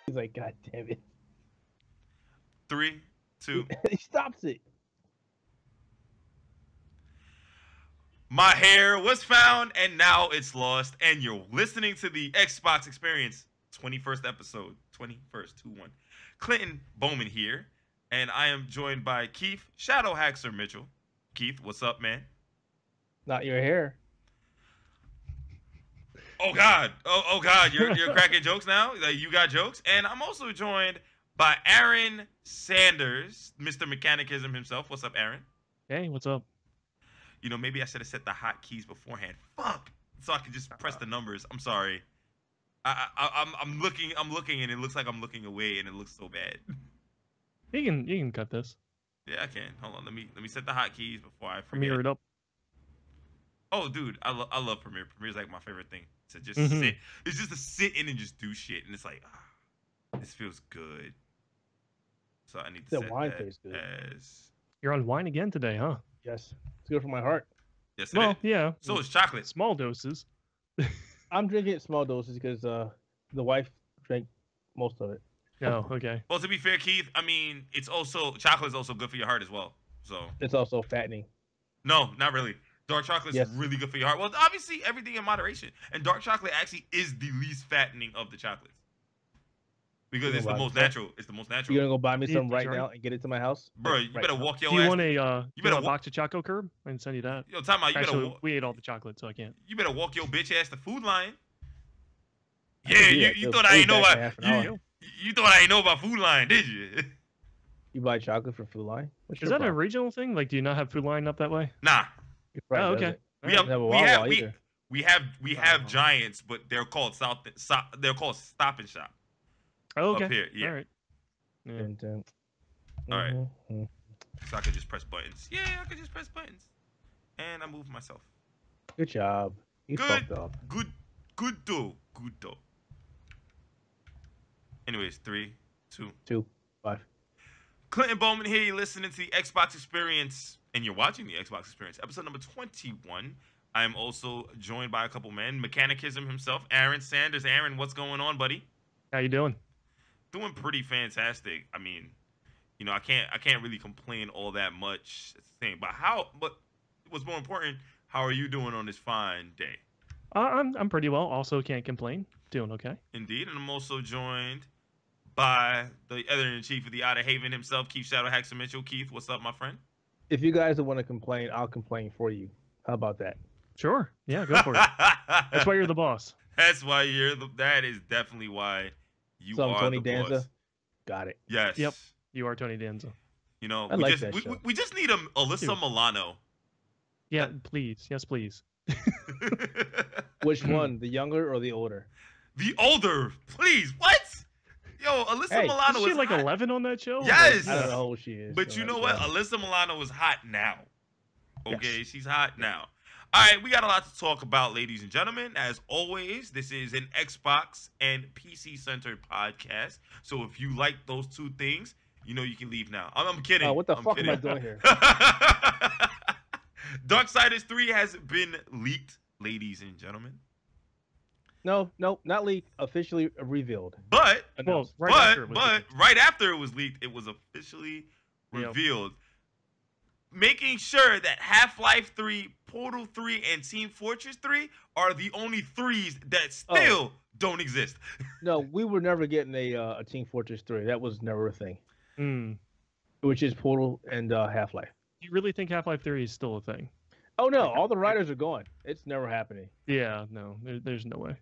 He's like, God damn it. 3, 2. He stops it. My hair was found and now it's lost. And you're listening to the Xbox Experience 21st episode. 21st, 2-1. Clinton Bowman here. And I am joined by Keith Shadow Haxer Mitchell. Keith, what's up, man? Not your hair. Oh God. Oh God. You're cracking jokes now? Like you got jokes? And I'm also joined by Aaron Sanders, Mr. Mechanicism himself. What's up, Aaron? Hey, what's up? You know, maybe I should have set the hotkeys beforehand. Fuck. So I could just press the numbers. I'm sorry. I'm looking and it looks like I'm looking away and it looks so bad. You can cut this. Yeah, I can. Hold on. Let me set the hotkeys before I forget. Premiere it up. Oh, dude, I love Premiere. Premiere's like my favorite thing to just sit. It's just to sit in and just do shit, and it's like, this feels good. So I need to set wine that tastes good. as. You're on wine again today, huh? Yes. It's good for my heart. Yes, Well, yeah. So is chocolate. Small doses. I'm drinking it small doses because the wife drank most of it. Oh, okay. Well, to be fair, Keith, I mean, chocolate is also good for your heart as well. So It's also fattening. no, not really. Dark chocolate is really good for your heart. Well, obviously everything in moderation, and dark chocolate actually is the least fattening of the chocolates because it's the most natural. It's the most natural. You gonna go buy me some right now and get it to my house, bro? You better walk your Do you ass. Want a you better box of Choco Curb? I can send you that. Yo, time out. You Actually, better. we ate all the chocolate, so I can't. You better walk your bitch ass to Food Line. Yeah, you thought I ain't know about you thought I ain't know about Food Line, did you? You buy chocolate from Food Line? Is that a regional thing? Like, do you not have Food Line up that way? Nah. Oh, okay. We have Giants, but they're called Stop and Shop. Oh, okay. Up here, yeah. All right. Yeah. All right. So I could just press buttons. Yeah, I could just press buttons, and I move myself. Good job. You fucked up. Good though. Anyways, 3, 2, 5. Clinton Bowman here. You're listening to the Xbox Experience, and you're watching the Xbox Experience, episode number 21. I am also joined by a couple men, Mechanicism himself, Aaron Sanders. Aaron, what's going on, buddy? How you doing? Doing pretty fantastic. I mean, you know, I can't really complain all that much. It's the thing, but what's more important, how are you doing on this fine day? I'm pretty well. Also, can't complain. Doing okay. Indeed, and I'm also joined by the editor-in-chief of the Outerhaven himself, Keith Shadow Haxer Mitchell. Keith, what's up, my friend? If you guys don't want to complain, I'll complain for you. How about that? Sure. Yeah, go for it. That's why you're the boss. That's why that is definitely why you are Tony the Danza. boss. Got it. Yes. Yep. You are Tony Danza. You know, we just need a Alyssa Milano. Yeah, please. Yes, please. Which one, the younger or the older? The older, please. What? Yo, Alyssa Milano is she like hot. 11 on that show? Yes. I don't know how old she is. But you know what? Alyssa Milano is hot now. Okay, Yes. she's hot now. All right, we got a lot to talk about, ladies and gentlemen. As always, this is an Xbox and PC-centered podcast. So if you like those two things, you know you can leave now. I'm kidding. What the fuck kidding. am I doing here? Darksiders 3 has been leaked, ladies and gentlemen. No, not leaked. Officially revealed. But right after it was leaked, it was officially revealed. Making sure that Half-Life 3, Portal 3, and Team Fortress 3 are the only threes that still don't exist. No, we were never getting a Team Fortress 3. That was never a thing. Which is Portal and Half-Life. Do you really think Half-Life 3 is still a thing? Oh, no. All the writers are gone. It's never happening. Yeah, no. There's no way.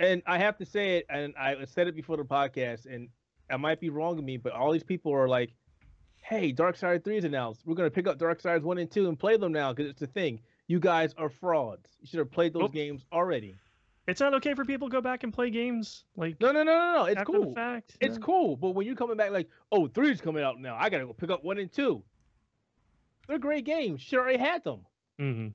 And I have to say it, and I said it before the podcast, and I might be wrong with me, but all these people are like, hey, Darksiders 3 is announced. We're going to pick up Darksiders 1 and 2 and play them now because it's the thing. You guys are frauds. You should have played those games already. It's not okay for people to go back and play games like no. It's after cool. The fact. It's cool, but when you're coming back like, oh, 3 is coming out now. I got to go pick up 1 and 2. They're great games. Should already had them. Mm-hmm.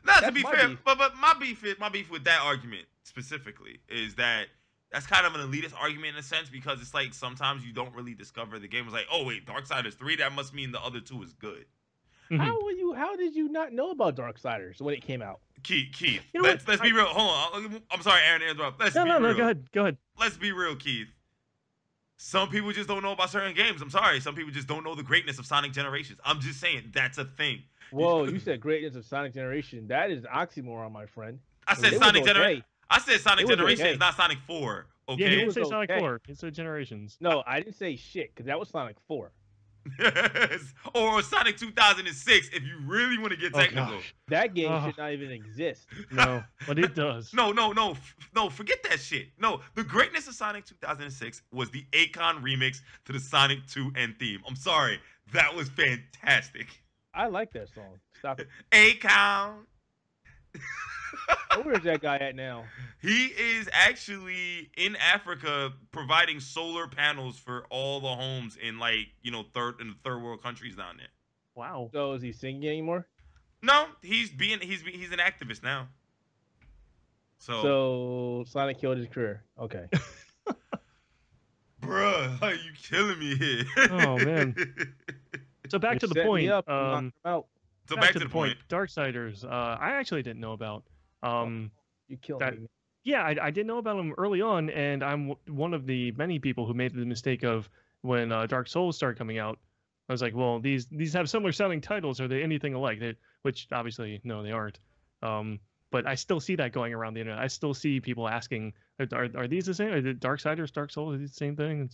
Not to be fair, but my beef with that argument specifically is that's kind of an elitist argument in a sense because it's like sometimes you don't really discover the game. It's like, oh wait, Darksiders 3, that must mean the other 2 is good. Mm-hmm. How did you not know about Darksiders when it came out? Keith. You know Let's be real. Hold on. I'm sorry, Aaron. Let's be No, real. go ahead. Let's be real, Keith. Some people just don't know about certain games. I'm sorry. Some people just don't know the greatness of Sonic Generations. I'm just saying that's a thing. Whoa, you said greatness of Sonic Generation. That is an oxymoron, my friend. I said Sonic Generation. I said Sonic Generations, not Sonic 4. Okay. Yeah, he didn't say Sonic 4. He said Generations. No, I didn't say shit because that was Sonic 4. Or Sonic 2006, if you really want to get technical. That game should not even exist. No, but it does. No, forget that shit. No, the greatness of Sonic 2006 was the Akon remix to the Sonic 2 end theme. I'm sorry. That was fantastic. I like that song. Stop it. Akon. Where's that guy at now? He is actually in Africa providing solar panels for all the homes in third world countries down there. Wow. So is he singing anymore? No, he's an activist now. So Sonic killed his career. Okay. Bruh, are you killing me here? Oh man. So back to the point. So back to the point. Darksiders. I actually didn't know about. You killed me. Yeah, I didn't know about them early on, and I'm one of the many people who made the mistake of when Dark Souls started coming out. I was like, well, these have similar sounding titles. Are they anything alike? Which obviously, no, they aren't. But I still see that going around the internet. I still see people asking, are these the same? Are the Darksiders, Dark Souls, are these the same thing?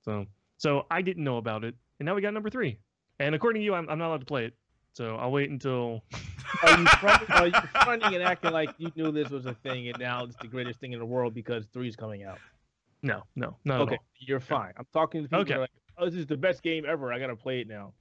So I didn't know about it, and now we got number 3. And according to you, I'm not allowed to play it. So I'll wait until. Are you fronting and acting like you knew this was a thing and now it's the greatest thing in the world because 3 is coming out? No, not at all. You're fine. I'm talking to people that are like, oh, this is the best game ever. I gotta play it now.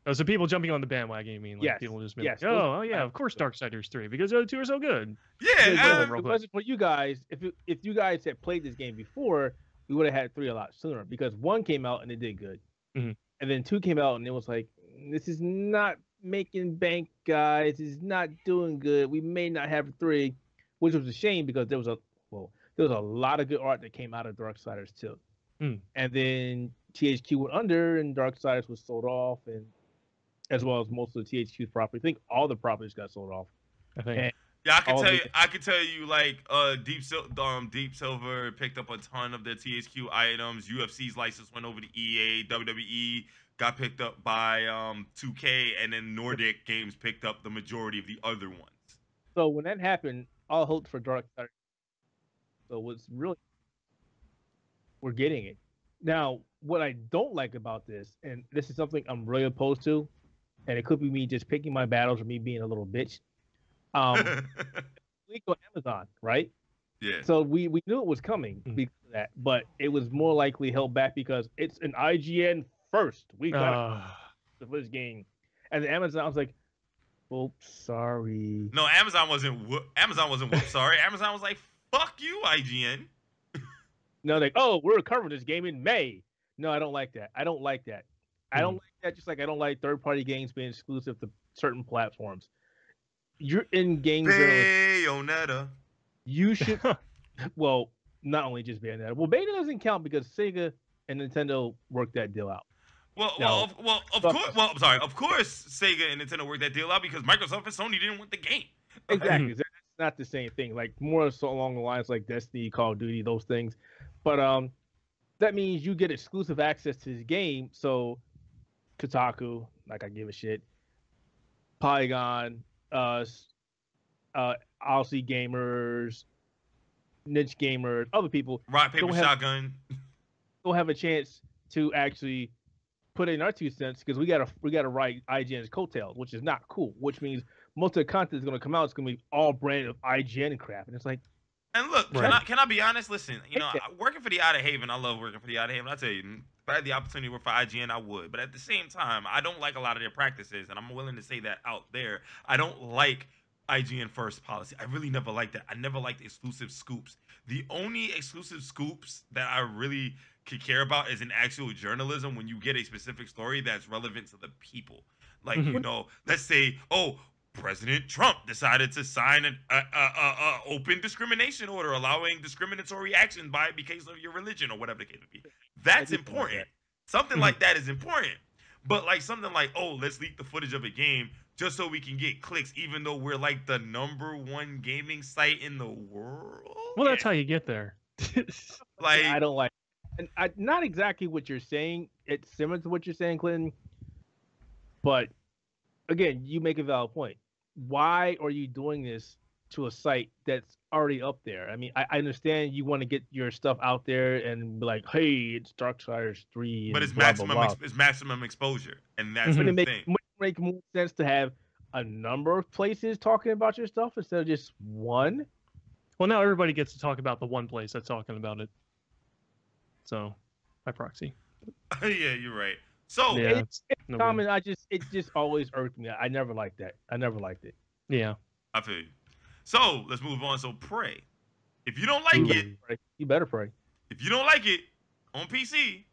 Oh, so people jumping on the bandwagon, you mean? Like yes. People just being like, oh yeah, of course Darksiders 3 because the other 2 are so good. Yeah, if it wasn't for you guys, if you guys had played this game before, we would have had 3 a lot sooner because 1 came out and it did good, and then 2 came out and it was like, this is not making bank, guys. It's not doing good. We may not have 3, which was a shame because there was a lot of good art that came out of Darksiders 2. And then THQ went under and Darksiders was sold off, and as well as most of the THQ's property. I think all the properties got sold off. I think. Yeah, I can tell you like Deep Silver picked up a ton of the THQ items. UFC's license went over to EA. WWE got picked up by 2K, and then Nordic Games picked up the majority of the other ones. So when that happened, all hoped for Darksiders. So we're getting it. Now, what I don't like about this, and this is something I'm really opposed to, and it could be me just picking my battles or me being a little bitch. We go Amazon, right? Yeah. So we knew it was coming because of that, but it was more likely held back because it's an IGN first. We got the first game, and the Amazon was like, "Oops, sorry." No, Amazon wasn't whoops, sorry. Amazon was like, "Fuck you, IGN." No, like, oh, we're covering this game in May. No, I don't like that. I don't like that. Just like I don't like third-party games being exclusive to certain platforms. You're in games. Bayonetta. You should. Well, not only just Bayonetta. Well, Bayonetta doesn't count because Sega and Nintendo worked that deal out. Of course, Sega and Nintendo worked that deal out because Microsoft and Sony didn't want the game. Exactly. That's not the same thing. Like more so along the lines like Destiny, Call of Duty, those things. But that means you get exclusive access to this game. So Kotaku, like I give a shit. Polygon, Aussie gamers, niche gamers, other people. Rock, paper, shotgun. Don't have a chance to actually put in our 2 cents because we gotta write IGN's coattails, which is not cool. Which means most of the content is gonna come out. It's gonna be all branded of IGN crap, and it's like. And look, can I be honest? Listen, working for the Outerhaven, I love working for the Outerhaven. I tell you, if I had the opportunity to work for IGN, I would. But at the same time, I don't like a lot of their practices, and I'm willing to say that out there. I don't like IGN first policy. I really never liked that. I never liked exclusive scoops. The only exclusive scoops that I really could care about is in actual journalism when you get a specific story that's relevant to the people. Like, let's say, President Trump decided to sign an open discrimination order allowing discriminatory action because of your religion or whatever the case may be. That's important. Something like that is important. But like something like, let's leak the footage of a game just so we can get clicks, even though we're like the #1 gaming site in the world. Well, that's how you get there. Like, I don't like, and not exactly what you're saying. It's similar to what you're saying, Clinton. But again, you make a valid point. Why are you doing this to a site that's already up there? I mean, I understand you want to get your stuff out there and be like, hey, it's Darksiders 3. but and it's blah, blah, maximum blah. it's maximum exposure, and that's Mhm. the Would it thing. make more sense to have a number of places talking about your stuff instead of just one? Well, now everybody gets to talk about the one place that's talking about it. So, by proxy. Yeah, you're right. So Yeah, It's no common. win. It just always irked me. I never liked that. I never liked it. Yeah. I feel you. So let's move on. So pray. If you don't like it, You better pray. if you don't like it on PC,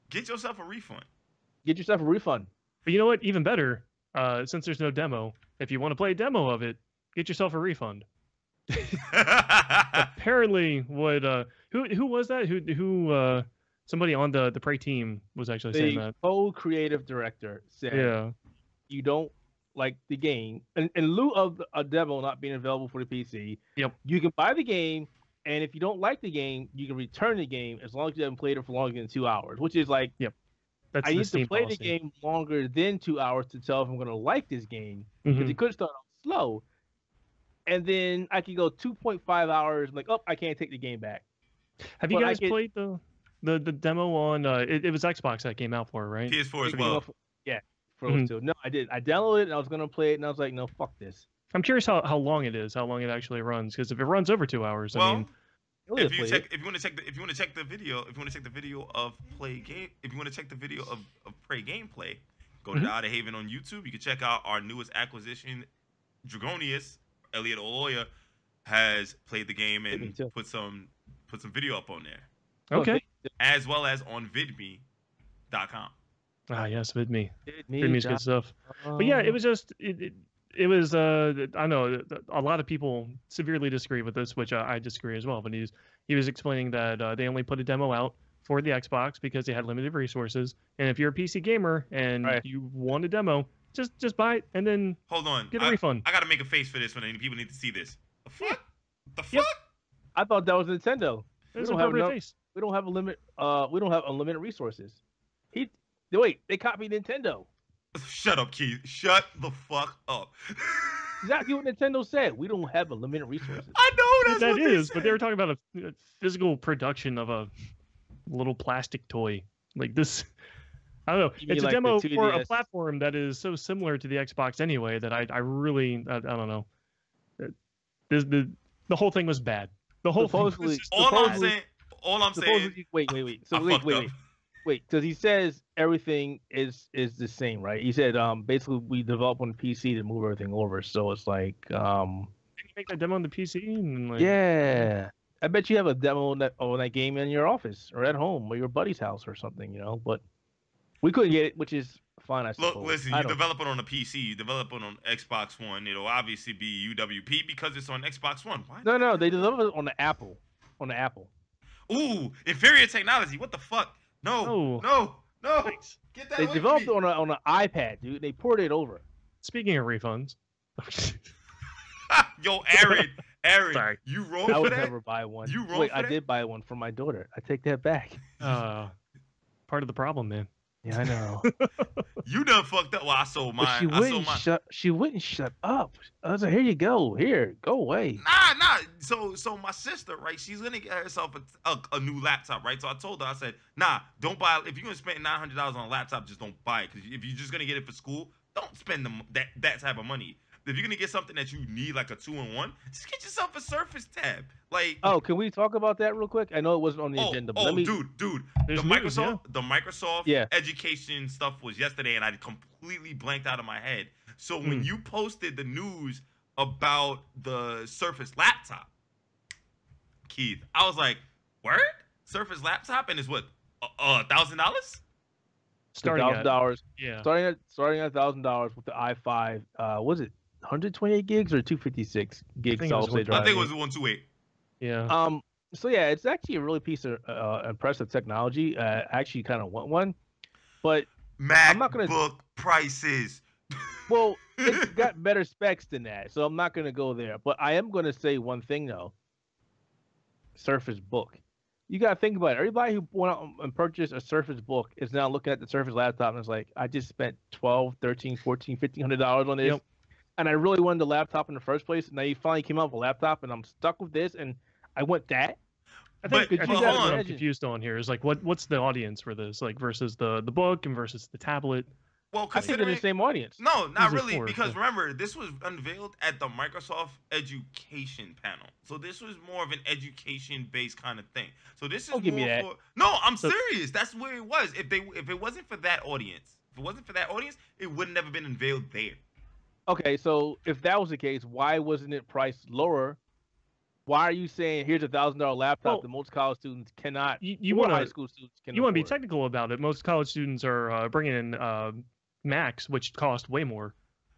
get yourself a refund. Get yourself a refund. But you know what? Even better, since there's no demo, if you want to play a demo of it, get yourself a refund. Apparently, what who was that? Who somebody on the Prey team was actually saying The that. co-creative director said, Yeah. you don't like the game, in lieu of a demo not being available for the PC, Yep. you can buy the game, and if you don't like the game, you can return the game as long as you haven't played it for longer than 2 hours, which is like, That's I the need Steam to play policy. the game longer than 2 hours to tell if I'm going to like this game, because Mhm. it could start off slow, and then I could go 2.5 hours, like, oh, I can't take the game back. Have you but I guys get- played the demo on? It was Xbox that came out for it, right? PS4 as It well. came off- Yeah, for those two. No, I did. I downloaded it, and I was going to play it, and I was like, no, fuck this. I'm curious how long it is, how long it actually runs. Because if it runs over 2 hours, I Well, mean, Really if you played check, it. if you want to check the video, of play game, if you want to check the video of Prey gameplay, go to Mhm. the Outerhaven on YouTube. You can check out our newest acquisition, Dragonius. Elliot Oloya has played the game Me and too. put some video up on there, okay. as well as on vidme.com. Ah, yes, VidMe. Me, VidMe's good stuff. But yeah, it was just it was I know a lot of people severely disagree with this, which I disagree as well. But he was explaining that they only put a demo out for the Xbox because they had limited resources, and if you're a PC gamer and Right. you want a demo, just buy it and then Hold on, get a refund. I gotta make a face for this one, and people need to see this. The fuck? The fuck? Yep. I thought that was Nintendo. There's don't an have appropriate enough- face. We don't have a limit. We don't have unlimited resources. Wait, they copied Nintendo. Shut up, Keith. Shut the fuck up. Exactly what Nintendo said. We don't have unlimited resources. I know that's That what is, they but they were said. talking about a physical production of a little plastic toy like this. I don't know. You mean It's a like the demo for a 2DS? platform that is so similar to the Xbox anyway that I really I don't know. The whole thing was bad. The whole thing was Supposedly- just, All I'm saying. Supposedly, wait. So I wait, fucked up. wait, because he says everything is the same, right? He said basically we develop on PC to move everything over, so it's like did you make that demo on the PC and like yeah. I bet you have a demo on that game in your office or at home or your buddy's house or something, but we couldn't get it, which is fine, I suppose. Look, listen, I you don't- develop it on a PC, you develop it on Xbox One, it'll obviously be UWP because it's on Xbox One. Why? No, they developed it on the Apple. Ooh, inferior technology. What the fuck? Oh. No. Thanks. Get that They away developed it from me. on an iPad, dude. They ported it over. Speaking of refunds. Yo, Aaron, Sorry. you roll I for would that? never buy one. You roll Wait, for I that? did buy one for my daughter. I take that back. Part of the problem, man. Yeah, I know. You done fucked up. Well, I sold mine. But she I sold wouldn't mine. She wouldn't shut up. I was like, "Here you go. Here, go away." Nah. So my sister, right? She's gonna get herself a new laptop, right? So I told her, I said, nah, don't buy. If you're gonna spend $900 on a laptop, just don't buy it. Because if you're just gonna get it for school, don't spend that type of money. If you're gonna get something that you need, like a 2-in-1, just get yourself a Surface Tab. Like, Oh, can we talk about that real quick? I know it wasn't on the agenda, but let me. dude, There's the news, Microsoft Yeah. education stuff was yesterday, and I completely blanked out of my head. So when you posted the news about the Surface laptop, Keith, I was like, "Word? Surface laptop, and it's what, $1,000?" Starting at $1,000. yeah. Starting at $1,000 with the i5. Was it 128 gigs or 256 gigs? think it was solid state I drive? think it was 128. Yeah. So yeah, it's actually a really piece of impressive technology. I actually kind of want one, but MacBook I'm not gonna- prices Well, it's got better specs than that, so I'm not gonna go there. But I am gonna say one thing though: Surface Book. You gotta think about it. Everybody who went out and purchased a Surface Book is now looking at the Surface laptop and it's like, I just spent 12, 13, 14, $1,500 on this, Yep. and I really wanted the laptop in the first place. And now you finally came out with a laptop, and I'm stuck with this, and I want that. I think, But- I but think hold that's what on. I'm confused on here is like what's the audience for this, like versus the book and versus the tablet. Well, I think they're the considering same audience. no, not These are really, for- because yeah. remember, this was unveiled at the Microsoft Education panel. So this was more of an education-based kind of thing. So this is Don't give me more that. for no, I'm So- serious. That's where it was. If it wasn't for that audience, it would never been unveiled there. Okay, so if that was the case, why wasn't it priced lower? Why are you saying here's $1,000 laptop Well, that most college students cannot? You or want high to school students can you want to be afford? technical about it. Most college students are bringing in Macs, which cost way more.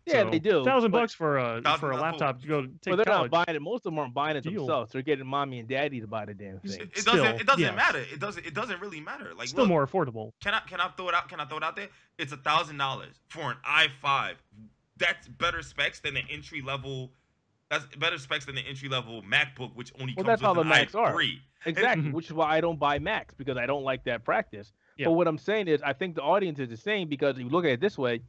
Yeah, So, they do. $1,000 for a $1,000 laptop to go But take they're college. not buying it. Most of them aren't buying it Deal. themselves. They're getting mommy and daddy to buy the damn It- thing. It Still, doesn't yes. matter. It doesn't really matter. Like Still look, more affordable. Can I throw it out? Can I throw it out there? It's $1,000 for an i5. That's better specs than the entry level. That's better specs than the entry level MacBook, which only Well, comes that's how with the an Macs are. i3. Exactly, Mhm. which is why I don't buy Macs because I don't like that practice. Yeah. But what I'm saying is, I think the audience is the same because if you look at it this way,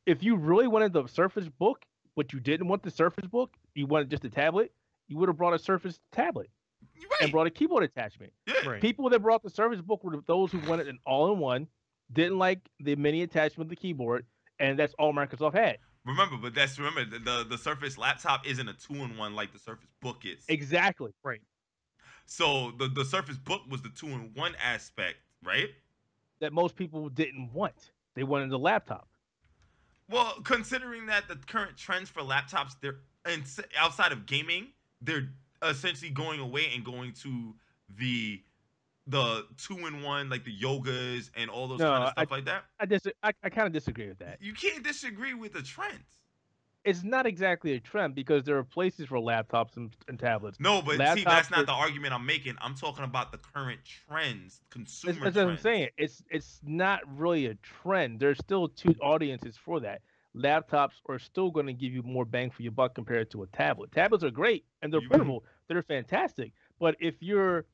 if you really wanted the Surface Book, but you didn't want the Surface Book, you wanted just a tablet, you would have brought a Surface tablet You're and right. brought a keyboard attachment. Yeah. Right. People that brought the Surface Book were those who wanted an all-in-one, didn't like the mini attachment with the keyboard, and that's all Microsoft had. Remember the Surface laptop isn't a 2-in-1 like the Surface Book is. Exactly. Right. So the Surface Book was the 2-in-1 aspect, right? That most people didn't want. They wanted the laptop. Well, considering that the current trends for laptops, outside of gaming, they're essentially going away and going to the 2-in-1, like the yogas and all those No, kind of stuff like that. I kind of disagree with that. You can't disagree with the trends. It's not exactly a trend because there are places for laptops and tablets. No, but see, Laptops that's not are- the argument I'm making. I'm talking about the current trends, consumer That's what I'm trends. saying. It's not really a trend. There's still two audiences for that. Laptops are still going to give you more bang for your buck compared to a tablet. Tablets are great and they're You- portable. They're fantastic. But if you're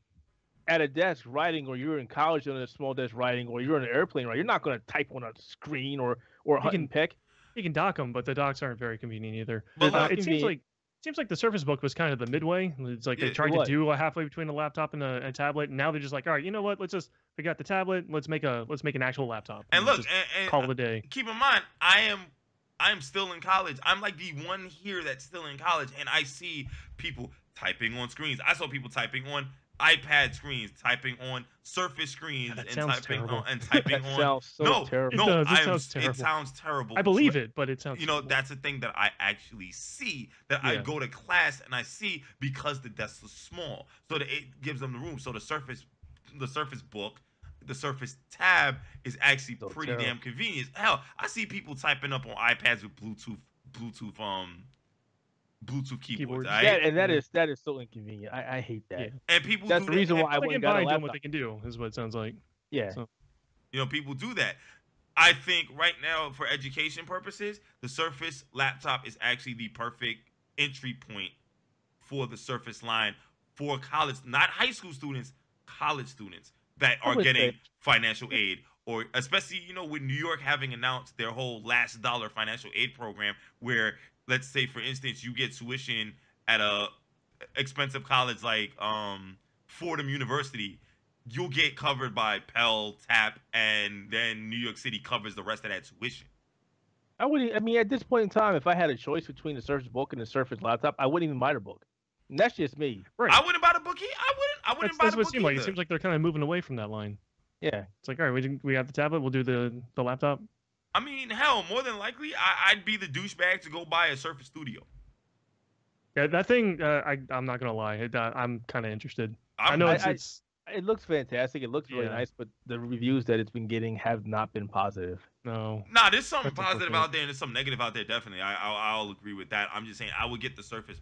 at a desk writing, or you're in college on a small desk writing, or you're on an airplane, right, you're not going to type on a screen or hunt and peck. You can dock them, but the docks aren't very convenient either. But It's not look, It seems convenient. like the Surface Book was kind of the midway. It's like Yeah, they it tried to was. do a halfway between a laptop and a tablet, and now they're just like, all right, you know what? We got the tablet. Let's make an actual laptop. and look, just and call it a day. keep in mind, I am still in college. I'm like the one here that's still in college, and I see people typing on screens. I saw people typing on iPad screens, typing on Surface screens, That and sounds typing terrible. on typing That on. sounds so no, terrible. It no, does. It I'm- sounds terrible. It sounds terrible. I believe it, but it sounds. You know, terrible. that's a thing that I actually see. That I Yeah. go to class and I see because the desks are small, so that it gives them the room. So the Surface Book, the Surface Tab is actually So pretty terrible. damn convenient. Hell, I see people typing up on iPads with Bluetooth keyboards. Keyboards. Right? That is so inconvenient. I hate that. Yeah. And people That's do the reason that. why I They went can and got a buy doing laptop. what they can do, is what it sounds like. Yeah. So- You know, people do that. I think right now, for education purposes, the Surface laptop is actually the perfect entry point for the Surface line for college, not high school students, college students that I are would getting say- financial aid, or especially, you know, with New York having announced their whole last dollar financial aid program, where, let's say, for instance, you get tuition at a expensive college like Fordham University, you'll get covered by Pell, TAP, and then New York City covers the rest of that tuition. I wouldn't. I mean, at this point in time, if I had a choice between the Surface Book and the Surface laptop, I wouldn't even buy the book. And that's just me. Right. I wouldn't buy the book. I wouldn't buy That's the what book it seems like. It either. seems like they're kind of moving away from that line. Yeah. It's like, all right, we have the tablet. We'll do the laptop. I mean, hell, more than likely, I'd be the douchebag to go buy a Surface Studio. Yeah, that thing. I'm not gonna lie. I'm kind of interested. I I'm- know I- it's It looks fantastic. It looks really Yeah. nice, but the reviews that it's been getting have not been positive. no. Nah, there's some That's positive unfortunate. out there and there's some negative out there. Definitely, I'll agree with that. I'm just saying I would get the Surface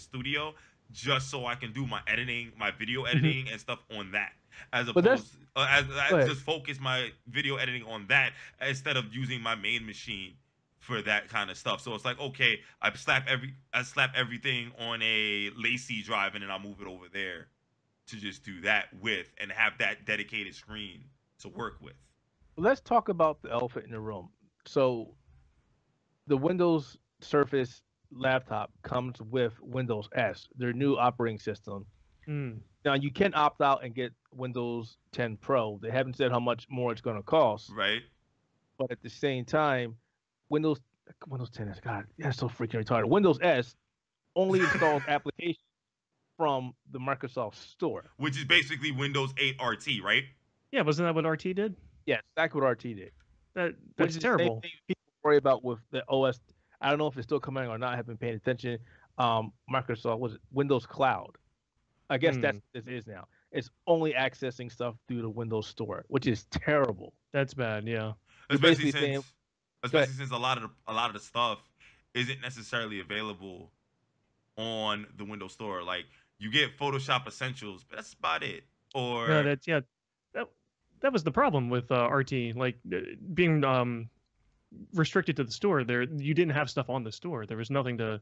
Studio just so I can do my editing, my video editing and stuff on that, as But that's- opposed Go ahead. just focus my video editing on that instead of using my main machine for that kind of stuff. So it's like, okay, I slap everything on a lacy drive and then I'll move it over there to just do that with and have that dedicated screen to work with. Let's talk about the elephant in the room. So the Windows Surface laptop comes with Windows S, their new operating system. Now you can opt out and get Windows 10 Pro. They haven't said how much more it's going to cost. Right. But at the same time, Windows 10 is, God, that's so freaking retarded. Windows S only installs applications from the Microsoft Store, which is basically Windows 8 RT, right? Yeah, wasn't that what RT did? Yes, exactly what RT did. That's terrible. The same thing people worry about with the OS. I don't know if it's still coming or not. I haven't paid attention. Microsoft, was it Windows Cloud? I guess that's what this is now. It's only accessing stuff through the Windows Store, which is terrible. That's bad, yeah. Especially since a lot of the stuff isn't necessarily available on the Windows Store. Like you get Photoshop Essentials, but that's about it. Or no, that was the problem with RT, like being restricted to the store. There, you didn't have stuff on the store. There was nothing to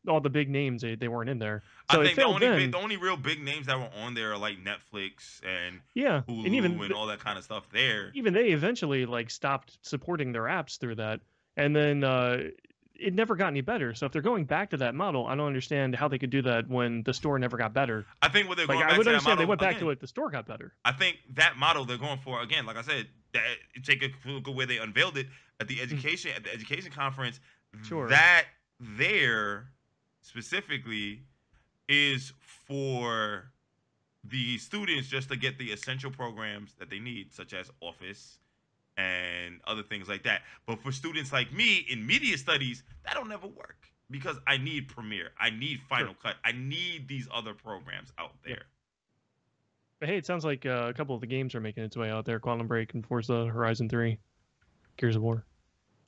all the big names they weren't in there. So I think the only real big names that were on there are like Netflix and Hulu and even all that kind of stuff there. Even they eventually like stopped supporting their apps through that, and then it never got any better. So if they're going back to that model, I don't understand how they could do that when the store never got better. I think what they're going back to that model, they went back to it. The store got better. I think that model they're going for again. Like I said, take a look at where they unveiled it at the education conference. Sure. That there specifically is for the students just to get the essential programs that they need, such as Office and other things like that. But for students like me in media studies, that'll never work because I need Premiere, I need Final Cut, I need these other programs out there. Yeah. But hey, it sounds like a couple of the games are making its way out there: Quantum Break and Forza Horizon 3, Gears of War.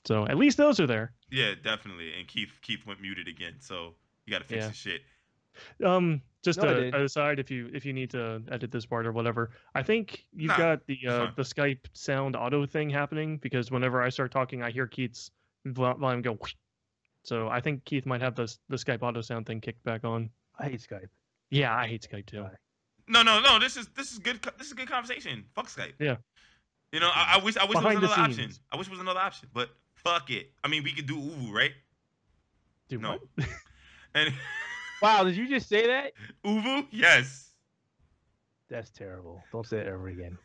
So at least those are there. Yeah, definitely. And Keith went muted again, so you got to fix his shit. Just aside, if you need to edit this part or whatever, I think you've got the Skype sound auto thing happening because whenever I start talking, I hear Keith's volume go. Whoosh. So I think Keith might have the Skype auto sound thing kicked back on. I hate Skype. Yeah, I hate Skype too. No. This is good. This is good conversation. Fuck Skype. Yeah. You know, I wish there was another option. Scenes. I wish there was another option, but fuck it. I mean, we could do Uvu, right? Do no. What? And wow, did you just say that? Uvu? Yes. That's terrible. Don't say it ever again.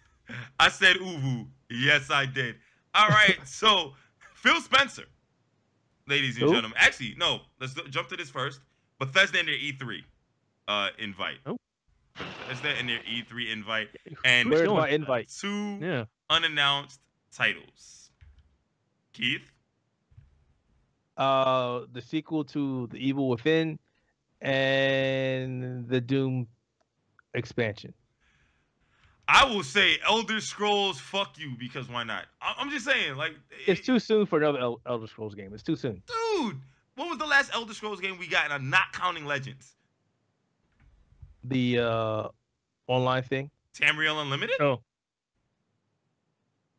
I said Uvu. Yes, I did. All right. So Phil Spencer, ladies and gentlemen. Actually, no. Let's jump to this first. Bethesda and their E3 invite. Oh. Bethesda and their E3 invite. And where's my invite? Two unannounced titles. Keith? The sequel to The Evil Within and the Doom expansion. I will say Elder Scrolls, fuck you, because why not? I'm just saying, like... It's too soon for another Elder Scrolls game. It's too soon. Dude! What was the last Elder Scrolls game we got, and I'm not counting Legends? The online thing? Tamriel Unlimited? Oh.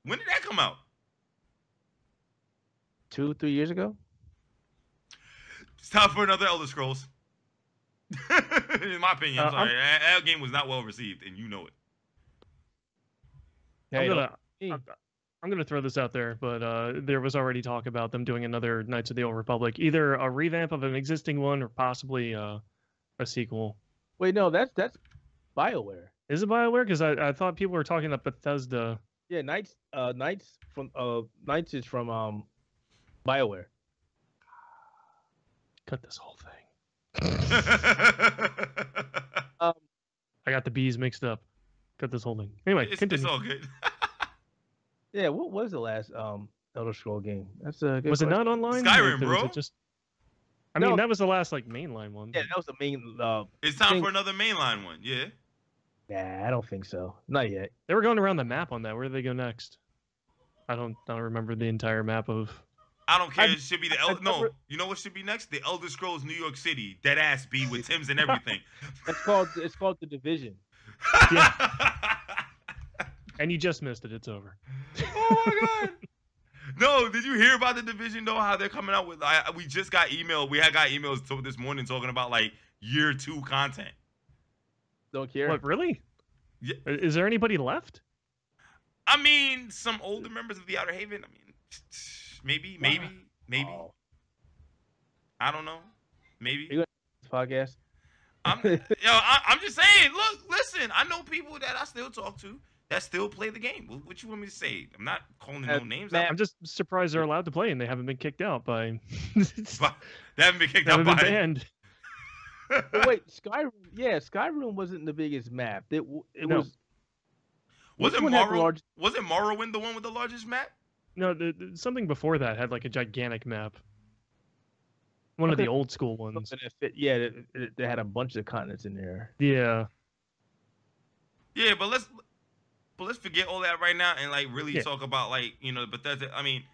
When did that come out? 2-3 years ago? It's time for another Elder Scrolls. In my opinion, I'm sorry. That game was not well received, and you know it. I'm gonna throw this out there, but there was already talk about them doing another Knights of the Old Republic, either a revamp of an existing one or possibly a sequel. Wait, no, that's BioWare. Is it BioWare? Because I thought people were talking about Bethesda. Yeah, Knights is from BioWare. Cut this whole thing. I got the bees mixed up. Cut this whole thing. Anyway, it's all good. Yeah, what was the last Elder Scroll game? That's a good Was question. it not online? Skyrim, bro. Was it just... I mean, that was the last like mainline one. Yeah, that was the main. It's time for another mainline one. Yeah. Nah, I don't think so. Not yet. They were going around the map on that. Where do they go next? I don't remember the entire map of. I don't care. It should be the No, you know what should be next? The Elder Scrolls New York City. Dead ass B with Tim's and everything. It's called The Division. And you just missed it. It's over. Oh my god. No, did you hear about the division though? How they're coming out with? We just got email. We had got emails this morning talking about like year 2 content. Don't care. What, really? Yeah. Is there anybody left? I mean, some older members of the Outerhaven. I mean, maybe. Oh. I don't know. Maybe. This podcast. I'm just saying. Look, listen. I know people that I still talk to that still play the game. What you want me to say? I'm not calling no names out. I'm just surprised they're allowed to play and they haven't been kicked out by. They haven't been kicked out by. Banned. But wait, Skyrim. Yeah, Skyrim wasn't the biggest map. It No. was. Was it Which one had the Morrowind? Was it Morrowind the one with the largest map? No, something before that had like a gigantic map. One of the old school ones. Yeah, they had a bunch of continents in there. Yeah. Yeah, but let's forget all that right now and like really talk about like Bethesda. I mean,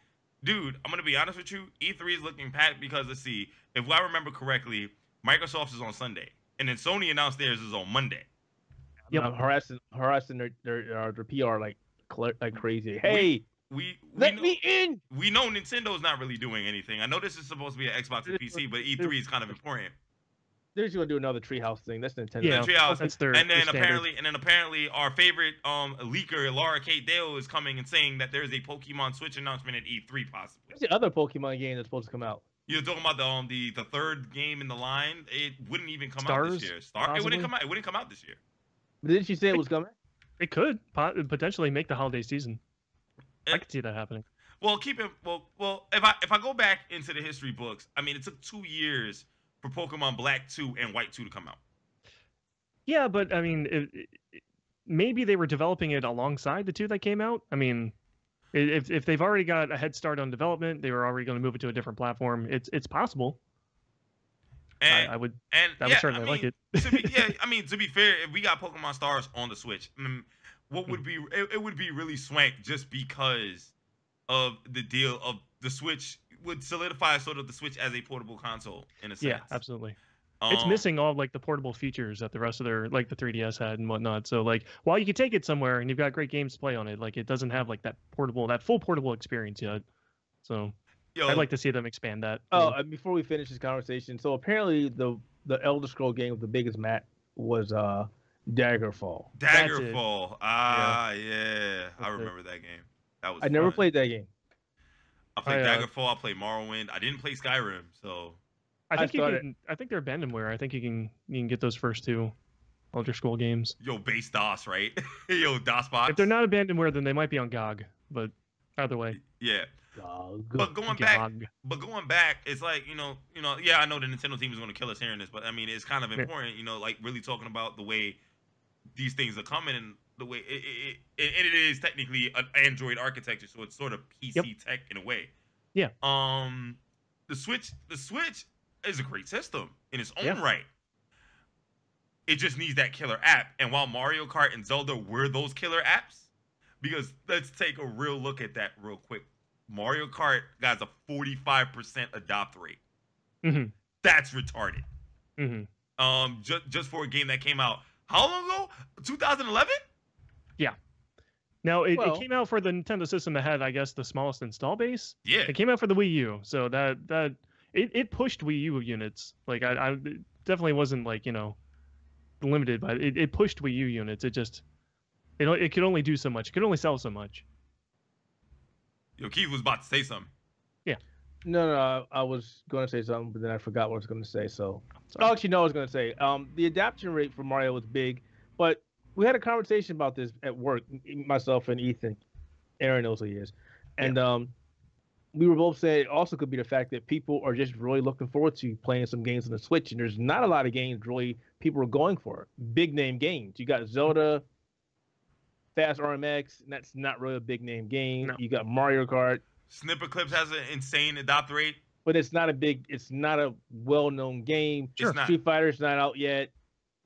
dude, I'm gonna be honest with you. E3 is looking packed because let's see, if I remember correctly, Microsoft's is on Sunday, and then Sony announced theirs is on Monday. Yep. I'm harassing their PR like crazy. Hey, let me in. We know Nintendo's not really doing anything. I know this is supposed to be an Xbox and PC, but E3 is kind of important. They're just gonna do another Treehouse thing. That's Nintendo. Yeah, Treehouse. that's their. And then standard. apparently, our favorite leaker, Laura Kate Dale, is coming and saying that there is a Pokemon Switch announcement at E3 possibly. What's the other Pokemon game that's supposed to come out? You're talking about the third game in the line. It wouldn't even come out this year. It wouldn't come out. It wouldn't come out this year. But didn't she say it was coming? It could potentially make the holiday season. I could see that happening. Well, if I go back into the history books, I mean, it took 2 years for Pokemon Black 2 and White 2 to come out. Yeah, but I mean, maybe they were developing it alongside the two that came out. I mean, if they've already got a head start on development, they were already going to move it to a different platform. It's possible. And I would certainly like it. To be fair, if we got Pokemon Stars on the Switch, what would be it would be really swank just because of the deal of the Switch would solidify sort of the Switch as a portable console in a sense. Yeah, absolutely. It's missing all like the portable features that the rest of their like the 3DS had and whatnot. So like while you can take it somewhere and you've got great games to play on it, like it doesn't have like that full portable experience yet. So I'd like to see them expand that. Oh, and before we finish this conversation, so apparently the Elder Scroll game with the biggest map was Daggerfall. Daggerfall. Yeah. I remember that game. That was. I never played that game. I played Daggerfall. I played Morrowind. I didn't play Skyrim, so. I think they're abandonware. I think you can get those first two Elder Scroll games. Yo, base DOS, right? Yo, DOS box. If they're not abandonware, then they might be on GOG. But either way. Yeah. GOG. But going back, it's like yeah, I know the Nintendo team is going to kill us hearing this, but I mean, it's kind of important, like really talking about the way these things are coming and the way it is technically an Android architecture, so it's sort of PC tech in a way. Yeah. The Switch is a great system in its own right. It just needs that killer app. And while Mario Kart and Zelda were those killer apps, because let's take a real look at that real quick. Mario Kart got a 45% adopt rate. Mm-hmm. That's retarded. Mm-hmm. Just for a game that came out how long ago? 2011? Yeah. Now it came out for the Nintendo system that had, I guess, the smallest install base. Yeah. It came out for the Wii U, so that it pushed Wii U units. Like I definitely wasn't like limited, but it pushed Wii U units. It just it could only do so much. It could only sell so much. Yo, Keith was about to say something. Yeah. No, I was going to say something, but then I forgot what I was going to say. So, actually, no, I was going to say the adoption rate for Mario was big, but we had a conversation about this at work, myself and Ethan. Aaron knows who he is, and we were both saying it also could be the fact that people are just really looking forward to playing some games on the Switch, and there's not a lot of games really people are going for. Big name games. You got Zelda, Fast RMX, and that's not really a big name game. No. You got Mario Kart. Snipper Clips has an insane adopt rate, but it's not a well-known game. Sure. Street Fighter's not out yet.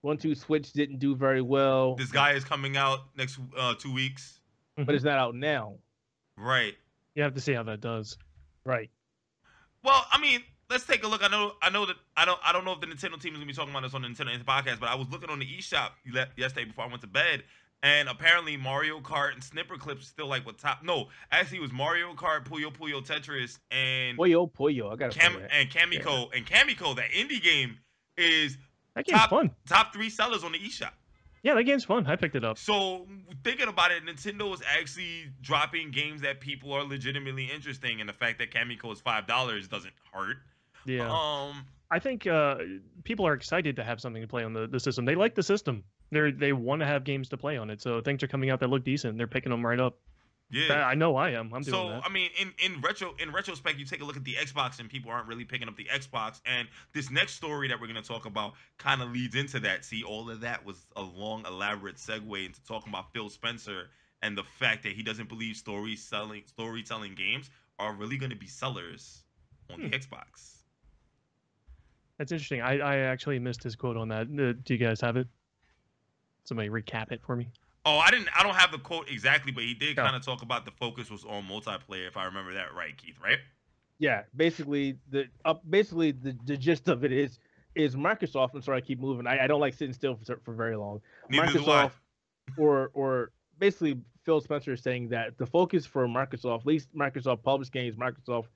1-2 Switch didn't do very well. This guy is coming out next 2 weeks, but it's not out now. Right. You have to see how that does. Right. Well, I mean, let's take a look. I know that I don't know if the Nintendo team is gonna be talking about this on the Nintendo podcast, but I was looking on the eShop yesterday before I went to bed, And apparently Mario Kart and Snipper Clips still like what top. No, actually it was Mario Kart, Puyo Puyo Tetris, and Puyo. I gotta play that. Kamiko. And Kamiko, that indie game, is That game's fun. top 3 sellers on the eShop. Yeah, that game's fun. I picked it up. So thinking about it, Nintendo is actually dropping games that people are legitimately interesting, and the fact that Kamiko is $5 doesn't hurt. Yeah. I think people are excited to have something to play on the system. They like the system. They want to have games to play on it. So things are coming out that look decent. They're picking them right up. Yeah, I know I am. I'm doing that. So I mean, in retrospect, you take a look at the Xbox, and people aren't really picking up the Xbox. And this next story that we're gonna talk about kind of leads into that. See, all of that was a long, elaborate segue into talking about Phil Spencer and the fact that he doesn't believe storytelling games are really going to be sellers on the Xbox. That's interesting. I actually missed his quote on that. Do you guys have it? Somebody recap it for me. Oh, I don't have the quote exactly, but he did kind of talk about the focus was on multiplayer, if I remember that right, Keith, right? Yeah, basically the gist of it is Microsoft. I'm sorry, I keep moving. I don't like sitting still for very long. Neither Microsoft or basically Phil Spencer is saying that the focus for Microsoft, at least Microsoft published games, Microsoft